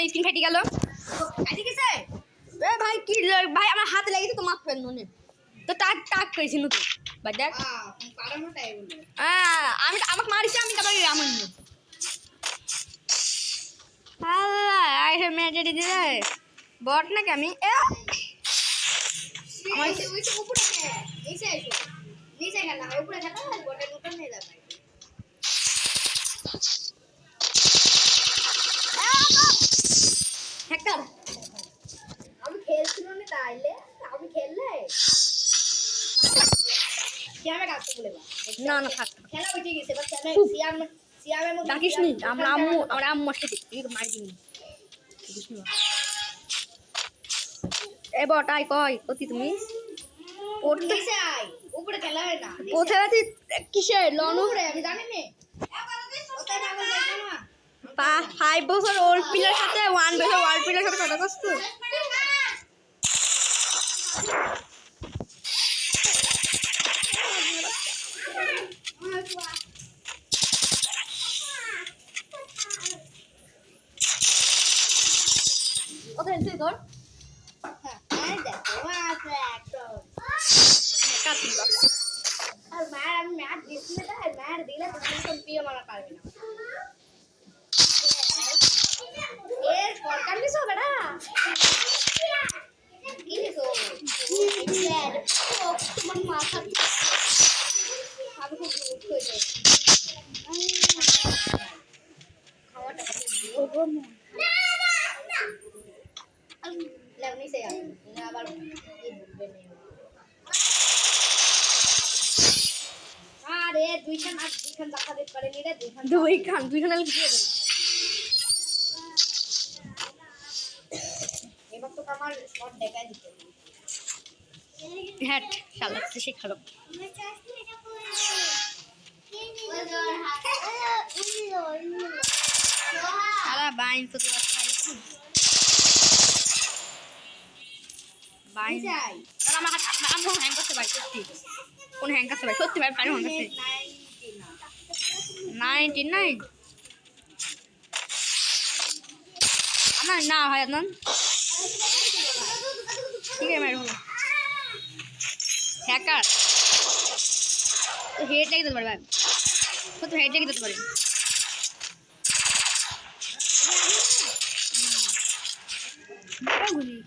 আমার স্ক্রিন ফেটে গেল। ঠিক আছে এ ভাই কি ভাই আমার হাতে লেগেছে তো মাফ করেন মনে তো টাক টাক করেছি নতুন ভাই দেখ পারানোটাই বলে আমি আমাকে মারিস আমি তারপরে আমার আল্লাহ আইসে মেজে দিলে বট নাকি আমি আমার উপরে নিচে এসো নিচে খেলা হয় উপরে খেলা হয় বটে নতুন নিয়ে যাবে হেক্টর আমি খেলছিল না তাইলে আমি খেললে সিয়ামে কাটতে বলে না না থাক খেলা উঠে গেছে বাট সিয়ামের মধ্যে ডাকিস নি আমরা আম্মু আসতে দেখি মার দিনি এ বটাই কই কতি তুমি পড়তে চাই উপরে খেলা হয় না কোথায় আছিস কিসে লনু উপরে আমি জানি না কোথায় পাগল দেখো না 5 বছর ওল্ড প্লেয়ার সাথে 1 বছর ওল্ড প্লেয়ার সাথে কথা কষ্ট ওখানে তুই ধর হ্যাঁ দেখো আছে একটা কাটি আর মার আমি ম্যাচ দিচ্ছি না আর মার দিলে তুমি পিও মারা পারবে না এর সরকার নিছো বেটা কি নিছো ব্যাড তোমার মাথা আমি খুব দুঃখ হয়ে খাওয়াটা ওগো লাগনি সে না আবার এই বুঝবে না আরে দুইখান দেখা দিতে পারেনি রে দুইখান আলি দিয়ে দেন এবার তো আমার শট দেখাই দিতে হ্যাট শালা সে খালো শালা বাইন তো তোরা খাই বাইন চাই আমার আমি হ্যাং করতে পারি সত্যি কোন হ্যাং করতে পারি সত্যি ভাই পারি হ্যাং করতে 99 আমার না হয় না ঠিক আছে মেরে হলো হ্যাকার হেড লেগে দিতে পারে ভাই কত হেড লেগে দিতে পারে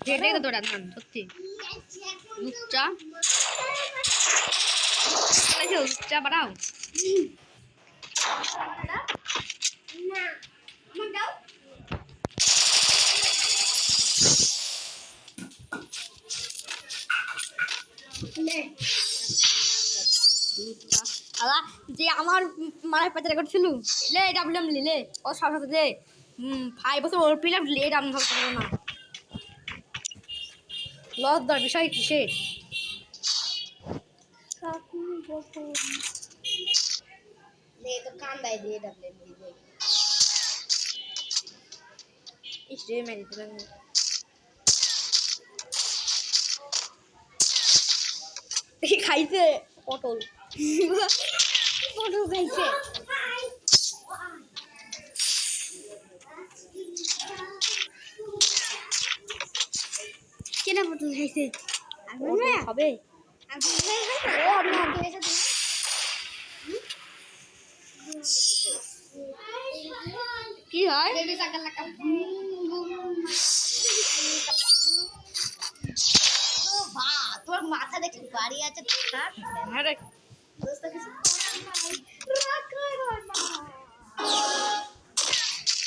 হেড লেগে দিতে পারে না সত্যি লুচ্চা লুচ্চা বাড়াও না আমার দাও লে আলা যে আমার মারার পেতে করছিল লে ডাবলাম লে ও সাথে সাথে যে 5 বছর ওর প্লেয়ার লে ডাবলাম ধরতে পারলো না লস দর বিষয় কিসে লে তো কান্দাই দিয়ে ডাবলেন দিয়ে ইসরে মেরে দিলাম খাইছে পটল পটল খাইছে কেনা পটল খাইছে হবে কি হয় তোর মাথা দেখি বাড়ি আছে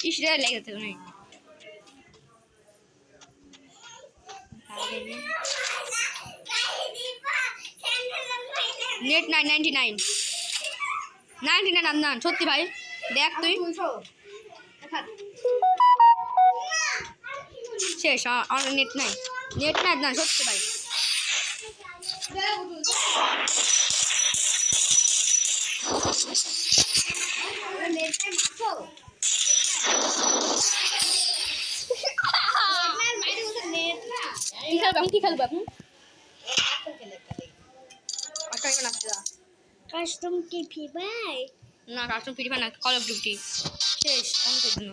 ইসরে লেগে গেছে তুমি নেট 99 আদনান সত্যি ভাই দেখ তুই শেষ আমার নেট নাই আদনান সত্যি ভাই কি খেলবো আপনি কাস্টম টিভি ভাই না কাস্টম ফ্রি ফায়ার না কল অফ ডিউটি শেষ অনেকের জন্য